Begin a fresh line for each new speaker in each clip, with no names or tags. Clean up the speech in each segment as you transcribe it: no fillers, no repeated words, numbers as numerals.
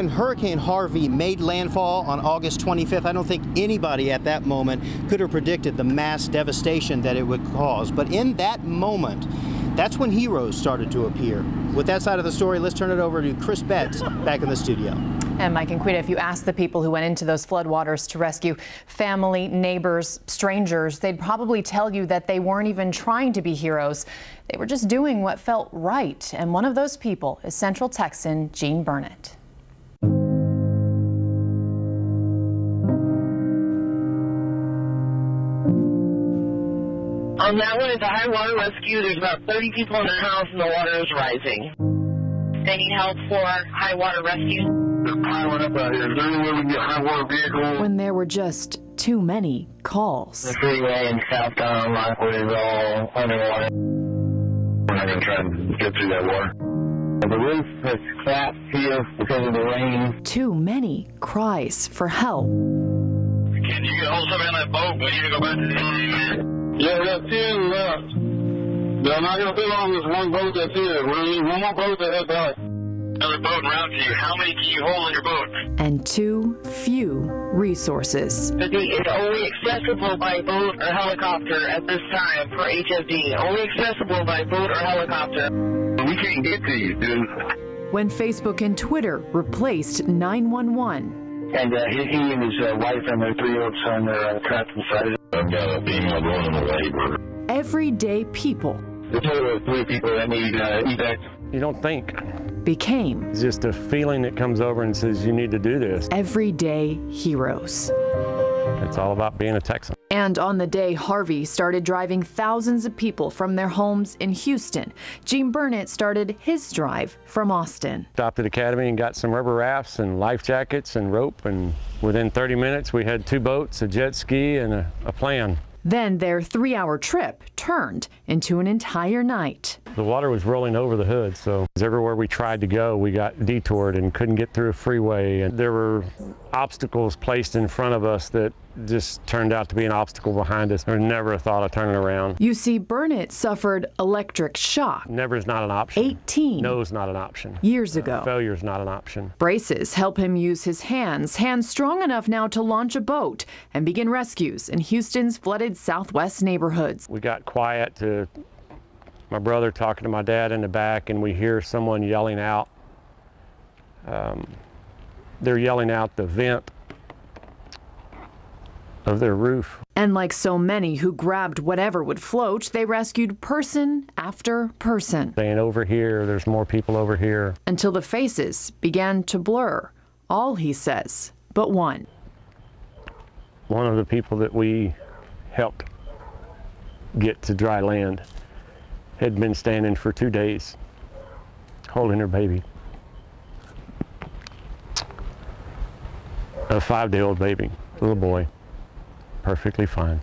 When Hurricane Harvey made landfall on August 25th, I don't think anybody at that moment could have predicted the mass devastation that it would cause. But in that moment, that's when heroes started to appear. With that side of the story, let's turn it over to Chris Betts back in the studio.
And Mike and Quita, if you ask the people who went into those floodwaters to rescue family, neighbors, strangers, they'd probably tell you that they weren't even trying to be heroes. They were just doing what felt right. And one of those people is Central Texan Gene Burnett.
On that one, it's a high water rescue. There's about 30 people in the house and the water is rising. They need help for high water rescue.
When there were just too many calls.
The freeway in Southbound Lockwood is all underwater.
We're not going to try and get through that water.
The roof has collapsed here because of the rain.
Too many cries for help.
Can you get hold of somebody on that boat? We need to go back to the
Yeah, we got 10 left. They're not going to fit on this one boat that's here. We need one more boat to head back.
Another boat around to you. How many can you hold in your boat?
And too few resources.
It's only accessible by boat or helicopter at this time for HFD. Only accessible by boat or helicopter.
We can't get to you, dude.
When Facebook and Twitter replaced 911.
And he and his wife and their 3-year-old son are trapped inside. I've got a female going in the labor.
Everyday people.
The total of 3 people that need evac.
You don't think.
Became.
It's just a feeling that comes over and says you need to do this.
Everyday heroes.
It's all about being a Texan.
And on the day Harvey started driving thousands of people from their homes in Houston, Gene Burnett started his drive from Austin.
Stopped at Academy and got some rubber rafts and life jackets and rope, and within 30 minutes we had 2 boats, a jet ski, and a plan.
Then their 3-hour trip turned into an entire night.
The water was rolling over the hood, so everywhere we tried to go, we got detoured and couldn't get through a freeway. And there were obstacles placed in front of us that just turned out to be an obstacle behind us. There was never a thought of turning around.
You see, Burnett suffered electric shock.
Never is not an option.
18.
No is not an option.
Years ago.
Failure is not an option.
Braces help him use his hands strong enough now to launch a boat and begin rescues in Houston's flooded southwest neighborhoods.
We got quiet to my brother talking to my dad in the back, and we hear someone yelling out. They're yelling out the vent of their roof.
And like so many who grabbed whatever would float, they rescued person after person.
Saying over here, there's more people over here.
Until the faces began to blur. All, he says, but one.
One of the people that we helped get to dry land had been standing for 2 days holding her baby. A 5-day-old baby, little boy, perfectly fine.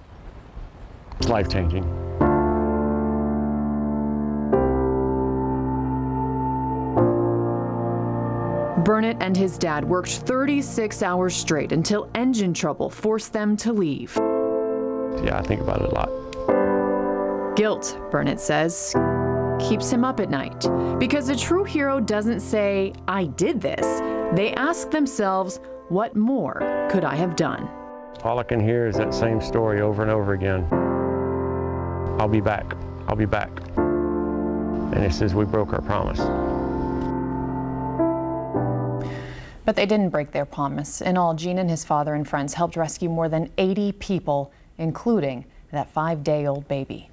It's life-changing.
Burnett and his dad worked 36 hours straight until engine trouble forced them to leave.
Yeah, I think about it a lot.
Guilt, Burnett says, keeps him up at night. Because a true hero doesn't say, I did this. They ask themselves, what more could I have done?
All I can hear is that same story over and over again. I'll be back. I'll be back. And it says we broke our promise.
But they didn't break their promise. In all, Gene and his father and friends helped rescue more than 80 people, including that 5-day-old baby.